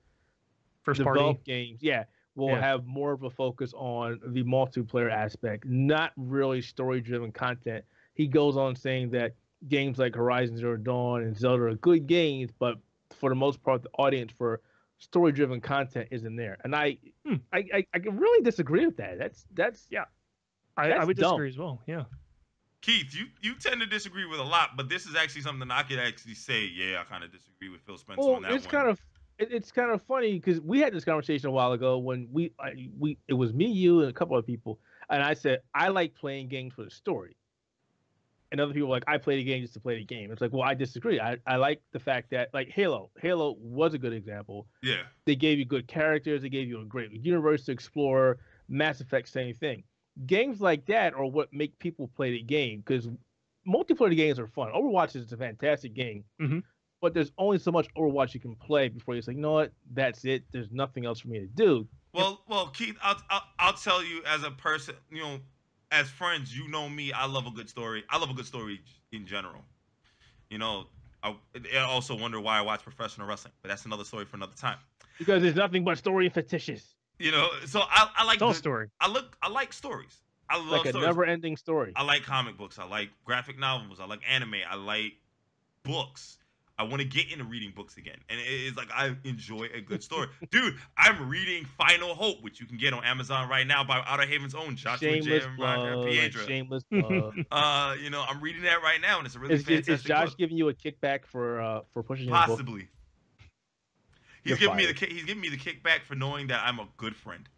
first developed party games, will have more of a focus on the multiplayer aspect, not really story-driven content. He goes on saying that games like Horizon Zero Dawn and Zelda are good games, but for the most part, the audience for story-driven content isn't there. And I can really disagree with that. That's I would dumb. disagree as well. Yeah. Keith, you tend to disagree with a lot, but this is actually something I could actually say, I kind of disagree with Phil Spencer on that one. It's kind of funny because we had this conversation a while ago when it was me, you, and a couple of people, and I said I like playing games for the story, and other people were like I play the game just to play the game. It's like, well, I disagree. I like the fact that like Halo was a good example. Yeah, they gave you good characters, they gave you a great universe to explore. Mass Effect, same thing. Games like that are what make people play the game because multiplayer games are fun. Overwatch is a fantastic game. Mm-hmm. But there's only so much Overwatch you can play before you say, you know what, that's it. There's nothing else for me to do. Well, Keith, I'll tell you as a person, as friends, you know me. I love a good story. I love a good story in general. I also wonder why I watch professional wrestling, but that's another story for another time. Because there's nothing but story fetishes. So I like the story. I like stories. I love like a stories. never-ending story. I like comic books. I like graphic novels. I like anime. I like books. I want to get into reading books again. And it's like I enjoy a good story. Dude, I'm reading Final Hope, which you can get on Amazon right now by Outerhaven's own Joshua J. Piedra. Shameless plug. I'm reading that right now, and it's a really fantastic Is Josh book. giving you a kickback for pushing Possibly. His book? He's giving me the kickback for knowing that I'm a good friend.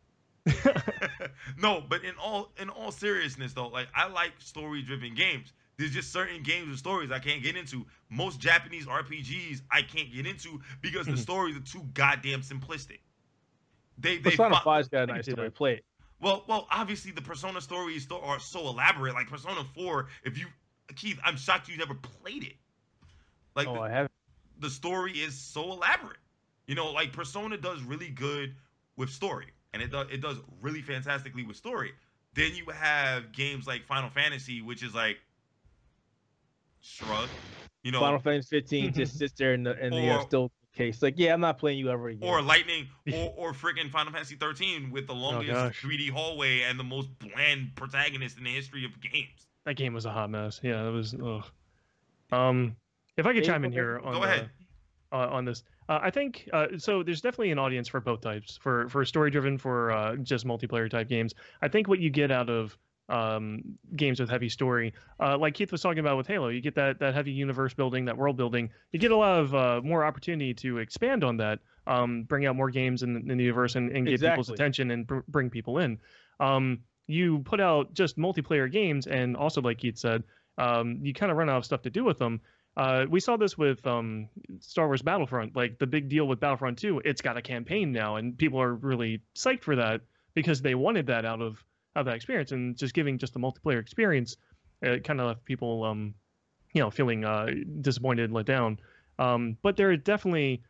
No, but in all seriousness though, like I like story-driven games. There's just certain games and stories I can't get into. Most Japanese RPGs I can't get into because the stories are too goddamn simplistic. Persona 5's got a nice story. Play it. Well, obviously the Persona stories are so elaborate. Like Persona 4, Keith, I'm shocked you never played it. Like, I haven't. The story is so elaborate. Like Persona does really good with story, and it does really fantastically with story. Then you have games like Final Fantasy, which is like shrug. Final Fantasy 15 just sits there in the still case. Like, I'm not playing you ever again. Or Lightning, or freaking Final Fantasy 13 with the longest 3D hallway and the most bland protagonist in the history of games. That game was a hot mess. Yeah, that was. If I could chime in here on Go ahead. On this, I think so. There's definitely an audience for both types, for story-driven, for just multiplayer type games. I think what you get out of games with heavy story, like Keith was talking about with Halo, you get that heavy universe building, that world building. You get a lot of more opportunity to expand on that, bring out more games in the universe and get people's attention and bring people in. You put out just multiplayer games, and also like Keith said, you kind of run out of stuff to do with them. We saw this with Star Wars Battlefront. Like the big deal with Battlefront 2, it's got a campaign now, and people are really psyched for that because they wanted that out of that experience, and just giving just the multiplayer experience, it kind of left people, feeling disappointed and let down. But there definitely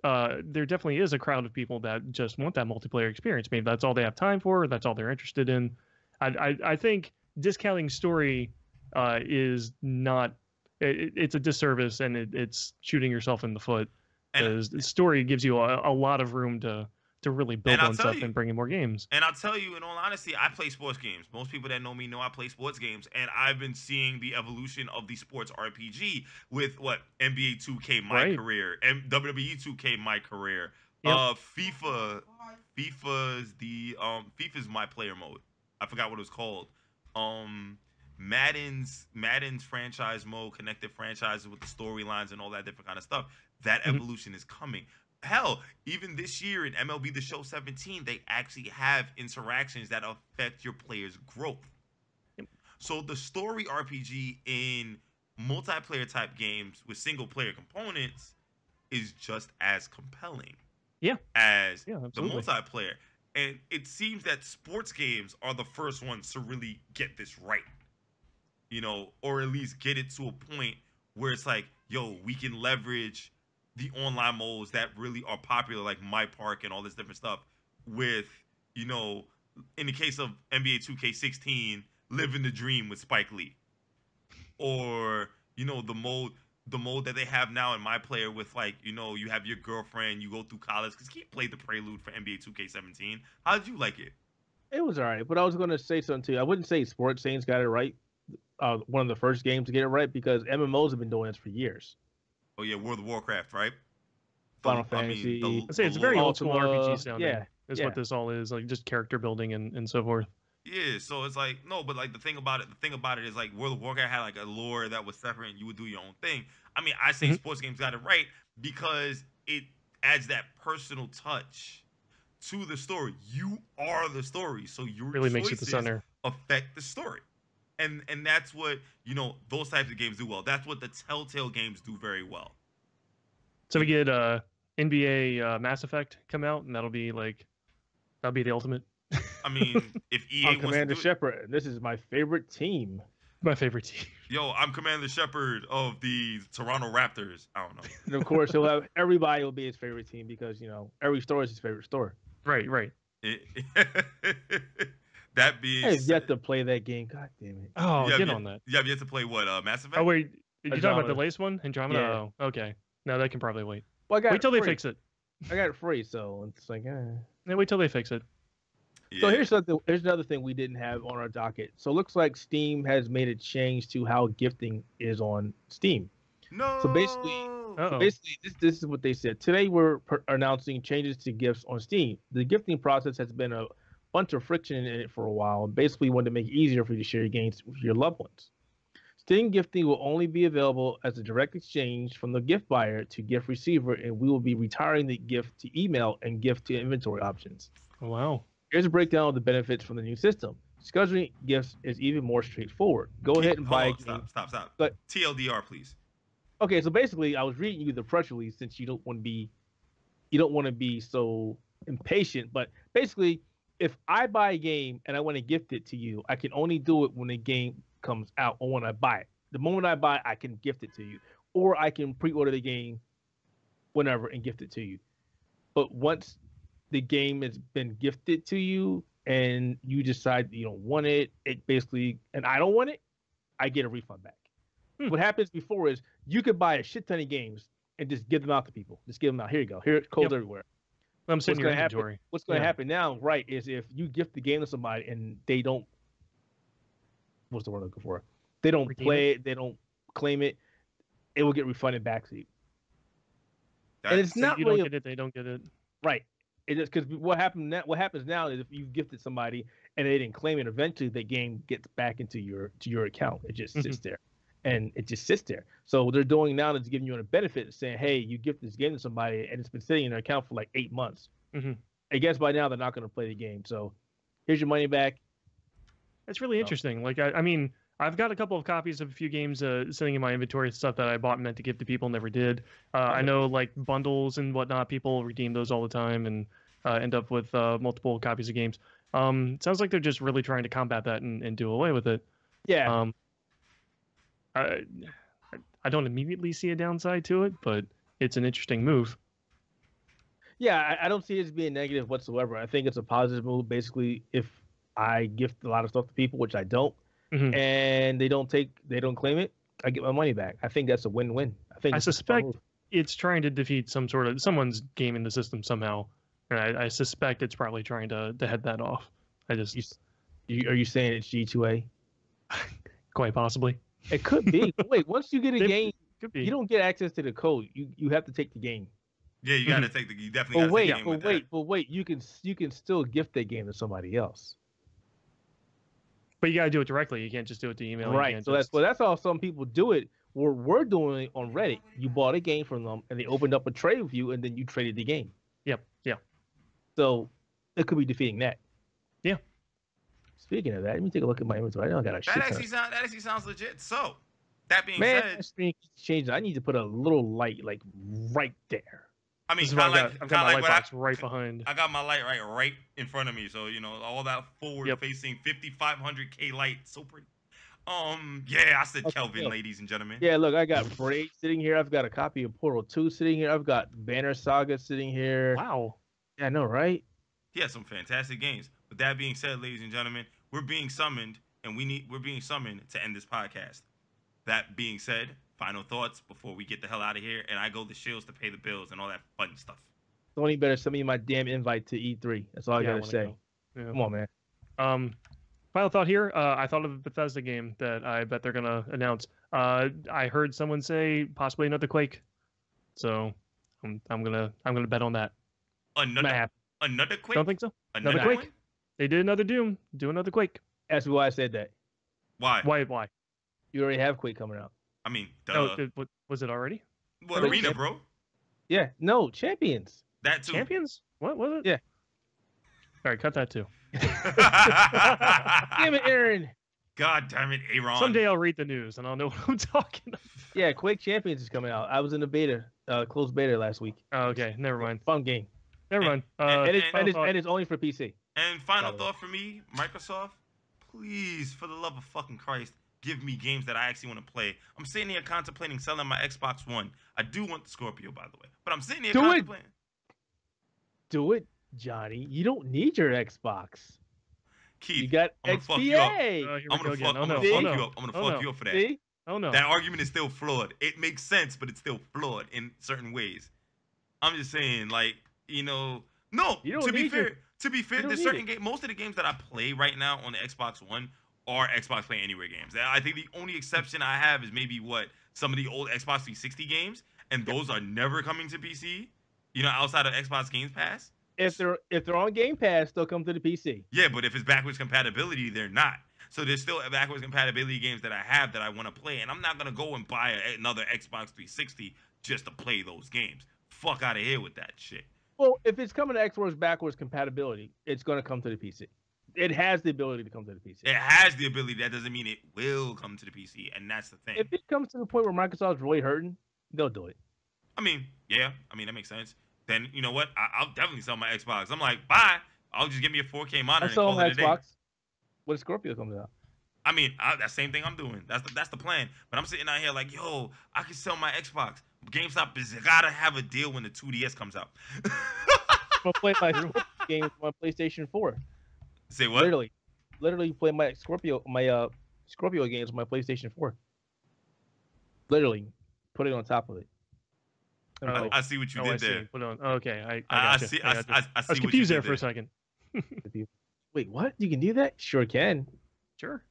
is a crowd of people that just want that multiplayer experience. Maybe that's all they have time for, or that's all they're interested in. I think discounting story is not. It's a disservice, and it's shooting yourself in the foot. Because the story gives you a lot of room to really build on stuff and bring in more games. And I'll tell you, in all honesty, I play sports games. Most people that know me know I play sports games, and I've been seeing the evolution of the sports RPG with what NBA 2K my career and WWE 2K my career. Yep. FIFA's my player mode. I forgot what it was called. Madden's franchise mode, connected franchises with the storylines and all that different kind of stuff. That evolution is coming. Hell, even this year in MLB The Show 17, they actually have interactions that affect your player's growth. So the story RPG in multiplayer type games with single player components is just as compelling as the multiplayer. And it seems that sports games are the first ones to really get this right. You know, or at least get it to a point where it's like, yo, we can leverage the online modes that really are popular, like My Park and all this different stuff, with, you know, in the case of NBA 2K16, Living the Dream with Spike Lee. Or, you know, the mode that they have now in My Player with, like, you know, you have your girlfriend, you go through college, because he played the prelude for NBA 2K17. How did you like it? It was all right, but I was going to say something too. I wouldn't say Sports Saints got it right. One of the first games to get it right, because MMOs have been doing this for years. Oh yeah, World of Warcraft, right? Final Fantasy. I'd say it's very old school RPG sounding. Yeah, is what this all is, like just character building and so forth. Yeah, so it's like no, but like the thing about it is like World of Warcraft had like a lore that was separate, and you would do your own thing. I mean, I say sports games got it right because it adds that personal touch to the story. You are the story, so your really makes it the center. Affect the story. And that's what, you know, those types of games do well. That's what the Telltale games do very well. So we get NBA Mass Effect come out, and that'll be the ultimate. I mean, if EA I'm Commander Shepard, and this is my favorite team. My favorite team. Yo, I'm Commander Shepard of the Toronto Raptors. I don't know. And of course, everybody will be his favorite team because, you know, every store is his favorite store. Right. That being I have yet to play that game. God damn it. Oh, get on that. You have yet to play what? Mass Effect? Oh, wait. Did you talk about the latest one? Andromeda? Yeah. Oh, okay. No, that can probably wait. Well, wait till they fix it. I got it free, so it's like, Yeah, wait till they fix it. Yeah. So here's another thing we didn't have on our docket. So it looks like Steam has made a change to how gifting is on Steam. No. So basically, this is what they said. Today we're announcing changes to gifts on Steam. The gifting process has been a bunch of friction in it for a while, and basically wanted to make it easier for you to share your games with your loved ones. Steam gifting will only be available as a direct exchange from the gift buyer to gift receiver, and we will be retiring the gift to email and gift to inventory options. Oh, wow. Here's a breakdown of the benefits from the new system. Scheduling gifts is even more straightforward. Go ahead and buy a game. Stop. But TLDR, please. Okay, so basically, I was reading you the press release since you don't want to be so impatient. But basically, if I buy a game and I want to gift it to you, I can only do it when the game comes out or when I buy it. The moment I buy it, I can gift it to you, or I can pre-order the game whenever and gift it to you. But once the game has been gifted to you and you decide you don't want it, and I don't want it, I get a refund back. What happens before is you could buy a shit ton of games and just give them out to people. Just give them out. Here you go. Here, codes everywhere. I'm sitting in your inventory. What's going to happen now, right, is if you gift the game to somebody and they don't, what's the word I'm looking for? They don't play it, they don't claim it, it will get refunded back to you. And it's not you really don't get it, they don't get it. Right. It is because what happens now is if you gifted somebody and they didn't claim it, eventually the game gets back into your account. It just sits there. And it just sits there. So what they're doing now is giving you a benefit, saying, hey, you gift this game to somebody and it's been sitting in their account for like 8 months. I guess by now they're not going to play the game. So here's your money back. That's really interesting. Like, I mean, I've got a couple of copies of a few games sitting in my inventory, stuff that I bought and meant to give to people, never did. I know, like, bundles and whatnot, people redeem those all the time and end up with multiple copies of games. It sounds like they're just really trying to combat that and do away with it. Yeah. I don't immediately see a downside to it, but it's an interesting move. Yeah, I don't see it as being negative whatsoever. I think it's a positive move. Basically, if I gift a lot of stuff to people, which I don't, and they don't claim it, I get my money back. I think that's a win-win. I suspect it's trying to defeat someone's gaming the system somehow, and I suspect it's probably trying to head that off. Are you saying it's G2A? Quite possibly. It could be. Wait, once you get a game, could be. You don't get access to the code. You have to take the game. Yeah, you gotta take the. You definitely gotta take the game. But wait, you can still gift that game to somebody else. But you gotta do it directly. You can't just do it to email. Right. So that's how some people do it. We're doing it on Reddit. You bought a game from them, and they opened up a trade with you, and then you traded the game. Yep. Yeah. So it could be defeating that. Yeah. Speaking of that, let me take a look at my inventory. I know I got a shit. That actually sounds legit. So, that being said, screen changed. I need to put a little light like right there. I mean, I've got my light box right behind. I got my light right in front of me. So all that forward-facing 5500K light, so pretty. Yeah, I said Kelvin, ladies and gentlemen. Yeah, look, I got Braid sitting here. I've got a copy of Portal 2 sitting here. I've got Banner Saga sitting here. Wow. Yeah, I know, right? He has some fantastic games. With that being said, ladies and gentlemen, we're being summoned, and we're being summoned to end this podcast. That being said, final thoughts before we get the hell out of here, and I go to Shields to pay the bills and all that fun stuff. Sony better send me my damn invite to E3. That's all I gotta say. Yeah. Come on, man. Final thought here. I thought of a Bethesda game that I bet they're gonna announce. I heard someone say possibly another Quake, so I'm gonna bet on that. Another Quake? Don't think so. Another Quake? One? They did another Doom. Do another Quake. Ask me why I said that. Why? Why? You already have Quake coming out. I mean, duh. Oh, was it already? What, Arena, bro? Yeah. No, Champions. That too. Champions? What was it? Yeah. All right, cut that too. Damn it, Aaron. God damn it, Aaron. Someday I'll read the news and I'll know what I'm talking about. Yeah, Quake Champions is coming out. I was in the beta, closed beta last week. Oh, okay. Never mind. Fun game. Never mind. And it's only for PC. And final thought for me, Microsoft, please, for the love of fucking Christ, give me games that I actually want to play. I'm sitting here contemplating selling my Xbox One. I do want the Scorpio, by the way. But I'm sitting here contemplating. Do it, Johnny. You don't need your Xbox. Keith, you got XPA. I'm gonna fuck you up for that. See? Oh no. That argument is still flawed. It makes sense, but it's still flawed in certain ways. I'm just saying, like, no. To be fair, there's certain games. Most of the games that I play right now on the Xbox One are Xbox Play Anywhere games. I think the only exception I have is maybe some of the old Xbox 360 games, and those are never coming to PC. Outside of Xbox Game Pass. If they're on Game Pass, they'll come to the PC. Yeah, but if it's backwards compatibility, they're not. So there's still backwards compatibility games that I have that I want to play, and I'm not gonna go and buy another Xbox 360 just to play those games. Fuck out of here with that shit. Well, if it's coming to Xbox backwards compatibility, it's gonna come to the PC. It has the ability to come to the PC. It has the ability. That doesn't mean it will come to the PC, and that's the thing. If it comes to the point where Microsoft's really hurting, they'll do it. I mean, yeah. That makes sense. Then you know what? I'll definitely sell my Xbox. I'm like, bye. I'll just get me a 4K monitor and call it a day. Xbox when Scorpio comes out. I mean, that same thing I'm doing. That's the plan. But I'm sitting out here like, yo, I can sell my Xbox. GameStop is gotta have a deal when the 2DS comes out. I'll play my game with my PlayStation 4. Say what? Literally play my Scorpio games with my PlayStation 4. Literally, put it on top of it. I see what you did there. Put on. Okay, I see. I was confused there for a second. Wait, what? You can do that? Sure can. Sure.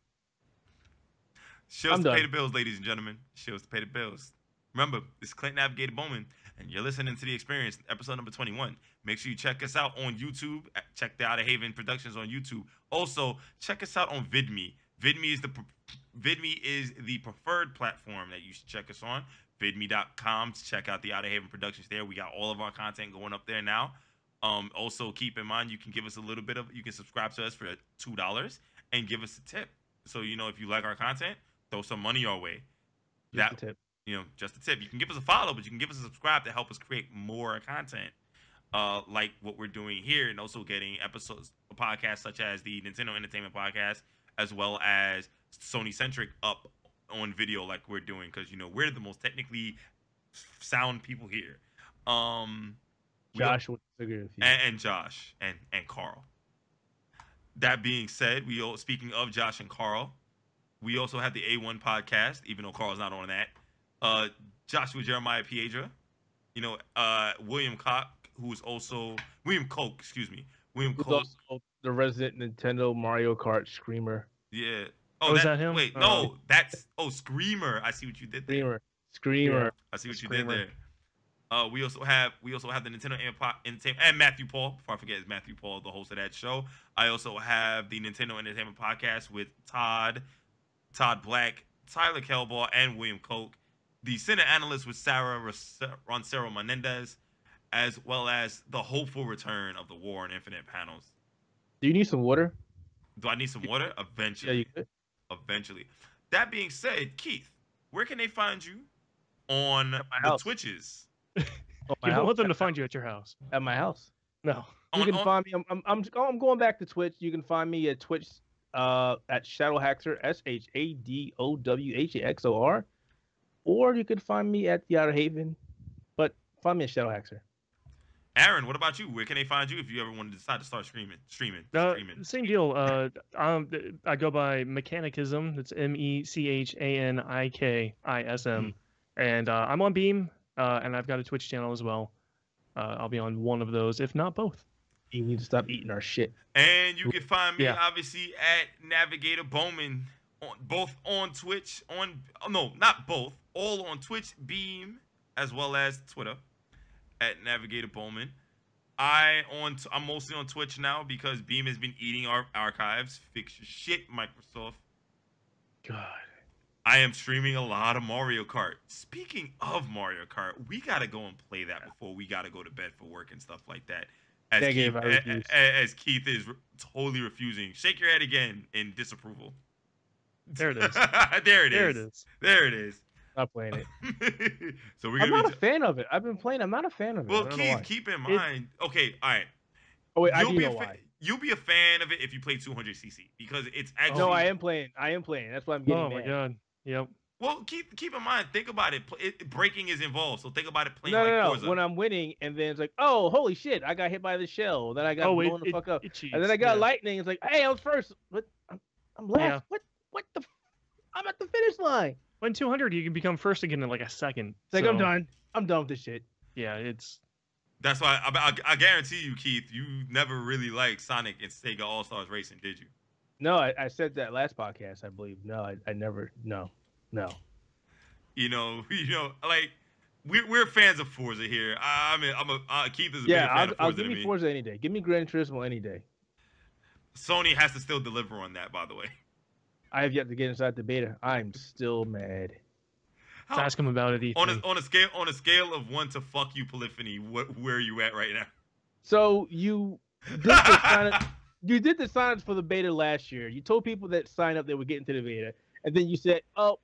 Shows to pay the bills, ladies and gentlemen. Shows to pay the bills. Remember, this is Clint Navigator Bowman, and you're listening to The Xperience, episode number 21. Make sure you check us out on YouTube. Check the Outerhaven Productions on YouTube. Also, check us out on VidMe. VidMe is the preferred platform that you should check us on. VidMe.com to check out the Outerhaven Productions there. We got all of our content going up there now. Also, keep in mind, you can give us you can subscribe to us for $2 and give us a tip. So, if you like our content, throw some money our way. Just a tip. Just a tip. You can give us a follow, but you can give us a subscribe to help us create more content, like what we're doing here, and also getting episodes of podcasts such as the Nintendo Entertainment Podcast, as well as Sony Centric up on video like we're doing, because we're the most technically sound people here. Josh would disagree with you. And Josh and Carl. That being said, speaking of Josh and Carl, We also have the A1 podcast, even though Carl's not on that. Joshua Jeremiah Piedra. William Koch, who's also William Koch, excuse me. William Who's Koch. also the resident Nintendo Mario Kart screamer. Yeah. Oh, is that him? Wait, no, that's Screamer. I see what you did there. Screamer. Yeah. I see what you Screamer. did there. We also have the Nintendo Entertainment and Matthew Paul. Before I forget, is Matthew Paul the host of that show? I also have the Nintendo Entertainment podcast with Todd Black, Tyler Kelbaugh, and William Koch. The Center Analyst with Sarah Roncero Menendez, as well as the hopeful return of the War on Infinite panels. Do you need some water? Do I need some water? Eventually. Yeah, you could. Eventually. That being said, Keith, where can they find you on the house. Twitches? You don't want them to find you at your house. At my house. No. You can find me. I'm going back to Twitch. You can find me at Twitch at Shadowhaxor, SHADOWHAXOR, or you could find me at the Outerhaven. But find me at Shadowhaxor. Aaron, what about you? Where can they find you if you ever want to decide to start streaming? Same deal. I go by Mechanicism. That's MECHANIKISM, and I'm on Beam, and I've got a Twitch channel as well. I'll be on one of those, if not both. You need to stop eating our shit. And you can find me obviously at Navigator Bowman, both on Twitch. Not both. All on Twitch, Beam, as well as Twitter. At Navigator Bowman. I'm mostly on Twitch now because Beam has been eating our archives. Fix your shit, Microsoft. God. I am streaming a lot of Mario Kart. Speaking of Mario Kart, we gotta go and play that before we gotta go to bed for work and stuff like that. As Keith is totally refusing. Shake your head again in disapproval. There it is. There it is. Not playing it. So I'm not a fan of it. I've been playing. I'm not a fan of it. Well, Keith, keep in mind. Okay, all right. Oh wait, I do know why. You'll be a fan of it if you play 200cc because it's actually. No, I am playing. That's why I'm getting. Oh my god. Yep. Well, keep in mind. Think about it. Breaking is involved, so think about it playing Forza. Forza. When I'm winning, and then it's like, oh, holy shit, I got hit by the shell. Then I got blown the fuck up. And then I got lightning. It's like, hey, I was first, but I'm last. Yeah. What the? I'm at the finish line. When 200, you can become first again in like a second. It's like, I'm done. I'm done with this shit. Yeah, it's. That's why I guarantee you, Keith, you never really liked Sonic and Sega All Stars Racing, did you? No, I said that last podcast, I believe. No, I never. No. You know, like we're fans of Forza here. Keith is a bigger fan of Forza I'll give than me me. Forza any day. Give me Gran Turismo any day. Sony has to still deliver on that, by the way. I have yet to get inside the beta. I'm still mad. Ask him about it. On a scale of 1 to fuck you, Polyphony, where are you at right now? So you did the sign-ups for the beta last year. You told people that sign up they would get into the beta, and then you said, "Oh,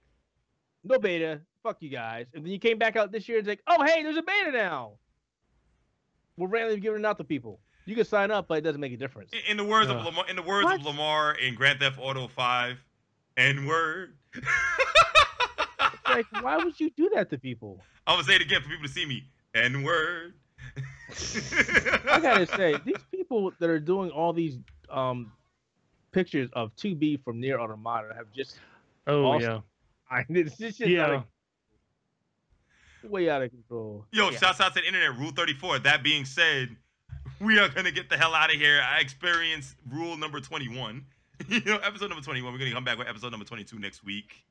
no beta, fuck you guys." And then you came back out this year and it's like, "Oh, hey, there's a beta now. We're randomly giving it out to people. You can sign up, but it doesn't make a difference." In the words of Lamar in Grand Theft Auto 5, N-word. Like, why would you do that to people? I'm gonna say it again for people to see me. N-word. I gotta say, these people that are doing all these pictures of 2B from Nier Automata have just it's just way out of control. Yo, shouts out to the internet. Rule 34. That being said, we are gonna get the hell out of here. I experienced rule number 21. Episode number 21. We're gonna come back with episode number 22 next week.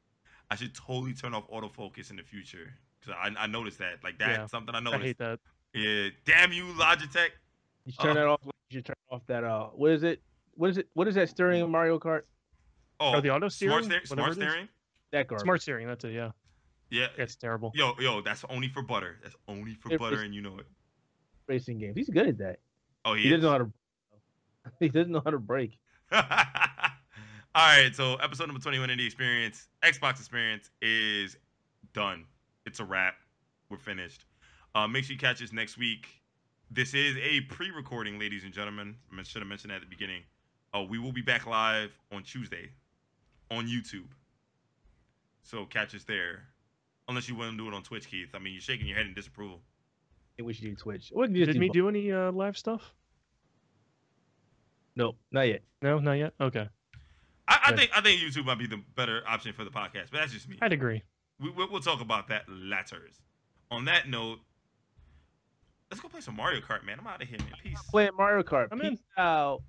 I should totally turn off autofocus in the future because I noticed that. Like that's something I noticed. I hate that. Yeah, damn you, Logitech. You should turn that off. You should turn off that. What is it? What is that steering in Mario Kart? Oh, the auto steering. Smart steering. That garbage. Smart steering. That's it. Yeah. Yeah. It's terrible. Yo, that's only for butter. That's only for butter, and you know it. Racing games. He's good at that. Oh, he doesn't know how to. He doesn't know how to brake. All right, so episode number 21 in the Xbox Experience is done. It's a wrap. We're finished. Make sure you catch us next week. This is a pre-recording, ladies and gentlemen. I should have mentioned that at the beginning. We will be back live on Tuesday on YouTube. So catch us there. Unless you want to do it on Twitch, Keith. I mean, you're shaking your head in disapproval. I think we should do Twitch. Did we do any live stuff? No, not yet. No, not yet? Okay. I think YouTube might be the better option for the podcast, but that's just me. I'd agree. We'll talk about that later. On that note, let's go play some Mario Kart, man. I'm out of here, man. Peace. Playing Mario Kart. I'm Peace in. out.